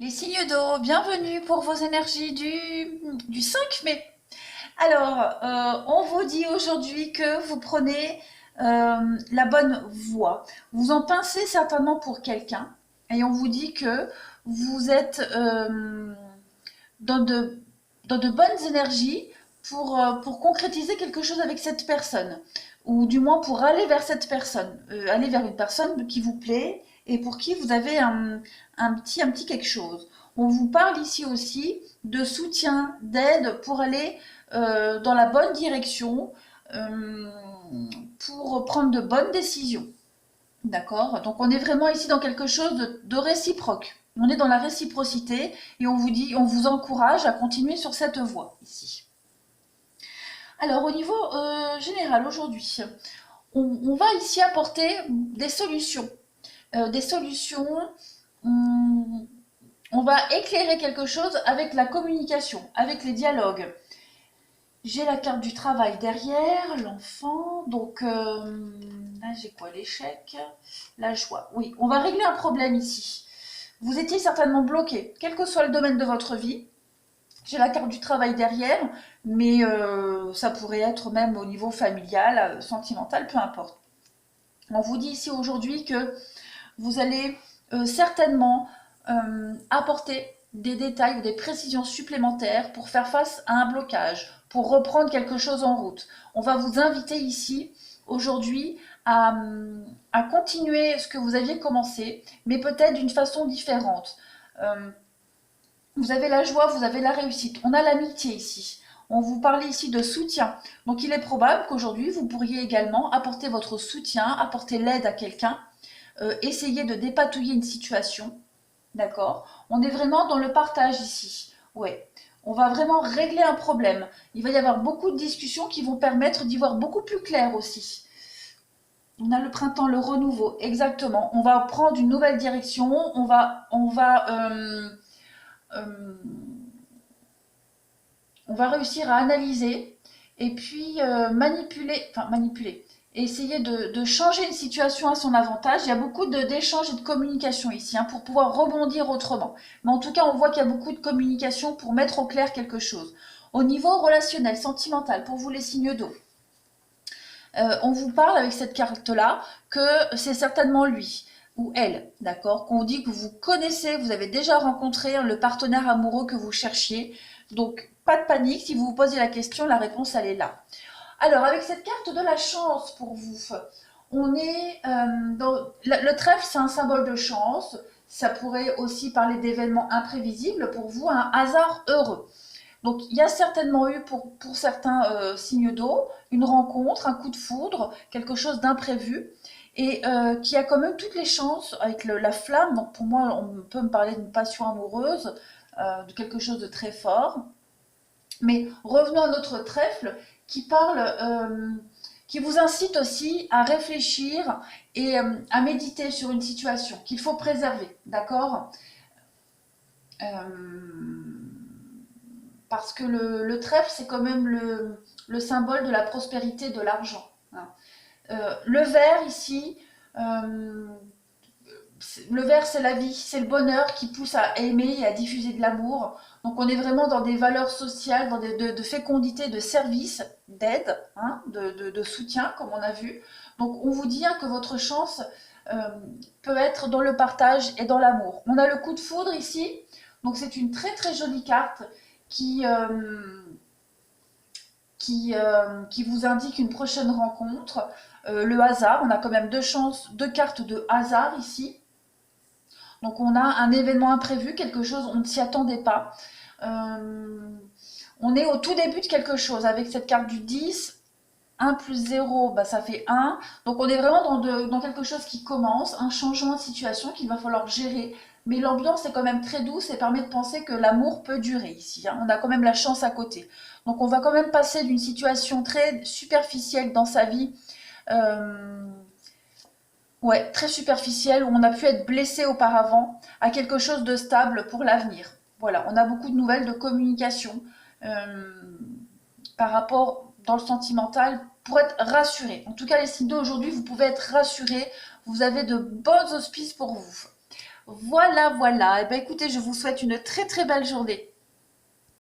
Les signes d'eau, bienvenue pour vos énergies du 5 mai. Alors, on vous dit aujourd'hui que vous prenez la bonne voie. Vous en pincez certainement pour quelqu'un et on vous dit que vous êtes dans de bonnes énergies pour concrétiser quelque chose avec cette personne, ou du moins pour aller vers cette personne, aller vers une personne qui vous plaît et pour qui vous avez un petit quelque chose. On vous parle ici aussi de soutien, d'aide pour aller dans la bonne direction, euh, pour prendre de bonnes décisions. D'accord? Donc on est vraiment ici dans quelque chose de réciproque. On est dans la réciprocité et on vous dit, on vous encourage à continuer sur cette voie ici. Alors au niveau général aujourd'hui, on va ici apporter des solutions. Des solutions, on, on va éclairer quelque chose avec la communication, avec les dialogues. J'ai la carte du travail derrière, l'enfant, donc là j'ai quoi? L'échec, la joie. Oui, on va régler un problème ici. Vous étiez certainement bloqué, quel que soit le domaine de votre vie. J'ai la carte du travail derrière, mais ça pourrait être même au niveau familial, sentimental, peu importe. On vous dit ici aujourd'hui que vous allez certainement apporter des détails ou des précisions supplémentaires pour faire face à un blocage, pour reprendre quelque chose en route. On va vous inviter ici aujourd'hui à continuer ce que vous aviez commencé, mais peut-être d'une façon différente. Euh, vous avez la joie, vous avez la réussite. On a l'amitié ici. On vous parlait ici de soutien. Donc il est probable qu'aujourd'hui, vous pourriez également apporter votre soutien, apporter l'aide à quelqu'un, essayer de dépatouiller une situation. D'accord? On est vraiment dans le partage ici. Ouais. On va vraiment régler un problème. Il va y avoir beaucoup de discussions qui vont permettre d'y voir beaucoup plus clair aussi. On a le printemps, le renouveau, exactement. On va prendre une nouvelle direction. Euh, on va réussir à analyser et puis manipuler, et essayer de changer une situation à son avantage. Il y a beaucoup d'échanges et de communication ici, hein, pour pouvoir rebondir autrement. Mais en tout cas, on voit qu'il y a beaucoup de communication pour mettre au clair quelque chose. Au niveau relationnel, sentimental, pour vous les signes d'eau, on vous parle avec cette carte-là que c'est certainement lui ou elle, d'accord? Qu'on dit que vous connaissez, vous avez déjà rencontré le partenaire amoureux que vous cherchiez. Donc, pas de panique, si vous vous posez la question, la réponse, elle est là. Alors, avec cette carte de la chance pour vous, on est dans... Le trèfle, c'est un symbole de chance. Ça pourrait aussi parler d'événements imprévisibles pour vous, un hasard heureux. Donc, il y a certainement eu pour certains signes d'eau une rencontre, un coup de foudre, quelque chose d'imprévu, et qui a quand même toutes les chances avec la flamme. Donc, pour moi, on peut me parler d'une passion amoureuse, de quelque chose de très fort. Mais revenons à notre trèfle qui parle, qui vous incite aussi à réfléchir et à méditer sur une situation qu'il faut préserver, d'accord? Parce que le trèfle, c'est quand même le symbole de la prospérité, de l'argent, hein. Le vert ici, euh, le vert c'est la vie, c'est le bonheur qui pousse à aimer et à diffuser de l'amour. Donc on est vraiment dans des valeurs sociales, dans de fécondité, de service, d'aide, hein, de soutien comme on a vu. Donc on vous dit, hein, que votre chance euh, peut être dans le partage et dans l'amour. On a le coup de foudre ici, donc c'est une très très jolie carte qui, euh, qui vous indique une prochaine rencontre. Le hasard, on a quand même deux cartes de hasard ici. Donc on a un événement imprévu, quelque chose, on ne s'y attendait pas. Euh, on est au tout début de quelque chose avec cette carte du 10. 1 plus 0, bah, ça fait 1. Donc on est vraiment dans quelque chose qui commence, un changement de situation qu'il va falloir gérer. Mais l'ambiance est quand même très douce et permet de penser que l'amour peut durer ici, hein. On a quand même la chance à côté. Donc on va quand même passer d'une situation très superficielle dans sa vie, euh, ouais, très superficielle, où on a pu être blessé auparavant, à quelque chose de stable pour l'avenir. Voilà, on a beaucoup de nouvelles de communication euh, par rapport dans le sentimental pour être rassuré. En tout cas, les signes d'eau aujourd'hui, vous pouvez être rassurés. Vous avez de bons auspices pour vous. Voilà, voilà. Eh ben, écoutez, je vous souhaite une très très belle journée.